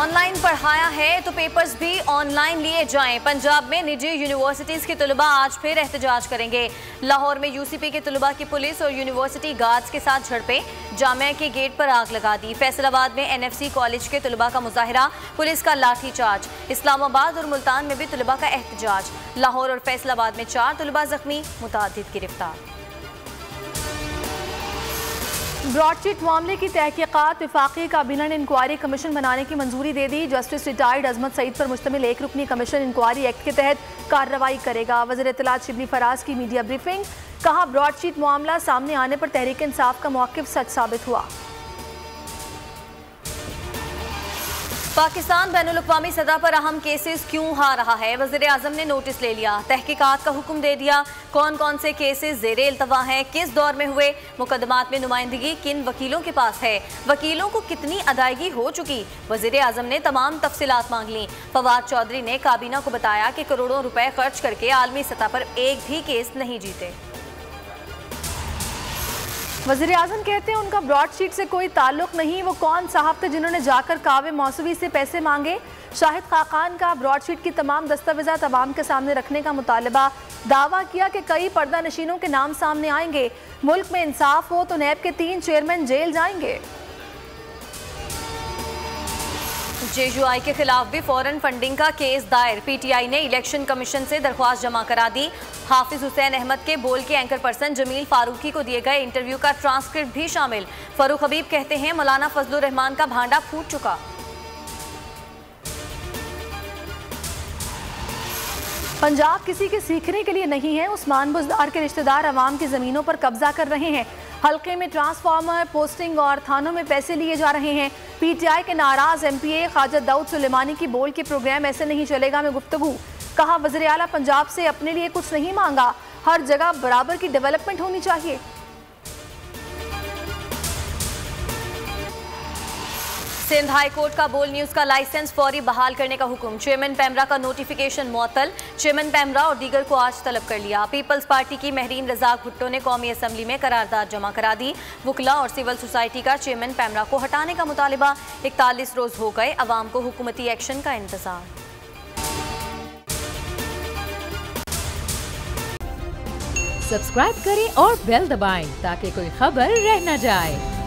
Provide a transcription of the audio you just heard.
Online पढ़ाया है तो पेपर्स भी ऑनलाइन लिए जाएं। पंजाब में निजी यूनिवर्सिटीज के तलबा आज फिर एहतजाज करेंगे। लाहौर में यूसीपी के तलबा की पुलिस और यूनिवर्सिटी गार्ड्स के साथ झड़पें, जामिया के गेट पर आग लगा दी। फैसलाबाद में एनएफसी कॉलेज के तलबा का मुजाहिरा, पुलिस का लाठीचार्ज। इस्लामाबाद और मुल्तान में भी तलबा का एहतजाज। लाहौर और फैसलाबाद में 4 तलबा जख्मी, मुतादिद गिरफ्तार। ब्रॉडशीट मामले की तहकीकात वफाकी काबीना ने इंक्वायरी कमीशन बनाने की मंजूरी दे दी। जस्टिस रिटायर्ड अजमत सईद पर मुश्तमिल एक रुकनी कमीशन इंक्वायरी एक्ट के तहत कार्रवाई करेगा। वज़ीर इत्तलात शिबली फराज की मीडिया ब्रीफिंग, कहा ब्रॉडशीट मामला सामने आने पर तहरीक इंसाफ का मौक़िफ़ सच साबित हुआ। पाकिस्तान बैनुल-अक़वामी सतह पर अहम केसेस क्यों हार रहा है? वज़ीर आज़म ने नोटिस ले लिया, तहकीकात का हुक्म दे दिया। कौन कौन से केसेस ज़ेरे इल्तवा हैं, किस दौर में हुए, मुकदमात में नुमाइंदगी किन वकीलों के पास है, वकीलों को कितनी अदायगी हो चुकी। वज़ीर आज़म ने तमाम तफसीलात मांग ली। फवाद चौधरी ने काबीना को बताया कि करोड़ों रुपए खर्च करके आलमी सतह पर एक भी केस नहीं जीते। वज़ीर आज़म कहते हैं उनका ब्रॉडशीट से कोई ताल्लुक नहीं। वो कौन साहब थे जिन्होंने जाकर कावे मौसवी से पैसे मांगे? शाहिद खाकान का ब्रॉडशीट की तमाम दस्तावेज़ात अवाम के सामने रखने का मुतालबा। दावा किया कि कई पर्दा नशीनों के नाम सामने आएंगे। मुल्क में इंसाफ हो तो नैब के 3 चेयरमैन जेल जाएंगे। जेयूआई के खिलाफ भी फौरन फंडिंग का केस दायर। पीटीआई ने इलेक्शन कमीशन से दरख्वास्त जमा करा दी। हाफिज हुसैन अहमद के बोल के एंकर पर्सन जमील फारूकी को दिए गए इंटरव्यू का ट्रांसक्रिप्ट भी शामिल। फरूख हबीब कहते हैं मौलाना फजलुर रहमान का भांडा फूट चुका। पंजाब किसी के सीखने के लिए नहीं है। उस्मान बुज़दार के रिश्तेदार अवाम की ज़मीनों पर कब्जा कर रहे हैं। हल्के में ट्रांसफार्मर, पोस्टिंग और थानों में पैसे लिए जा रहे हैं। पीटीआई के नाराज एमपीए ख्वाजा दाऊद सुलेमानी की बोल के प्रोग्राम ऐसे नहीं चलेगा में गुफ्तगू। कहा वज़ीर आला पंजाब से अपने लिए कुछ नहीं मांगा, हर जगह बराबर की डेवलपमेंट होनी चाहिए। सिंध हाई कोर्ट का बोल न्यूज़ का लाइसेंस फौरी बहाल करने का हुक्म। चेयरमैन पैमरा का नोटिफिकेशन मुअत्तल। चेयरमैन पैमरा और दीगर को आज तलब कर लिया। पीपल्स पार्टी की महरीन रज़ाक भुट्टो ने कौमी असम्बली में करारदाद जमा करा दी। वकला और सिविल सोसाइटी का चेयरमैन पैमरा को हटाने का मुतालिबा। 41 रोज हो गए, अवाम को हुकूमती एक्शन का इंतजार। सब्सक्राइब करें और बेल दबाएं ताकि कोई खबर रह न जाए।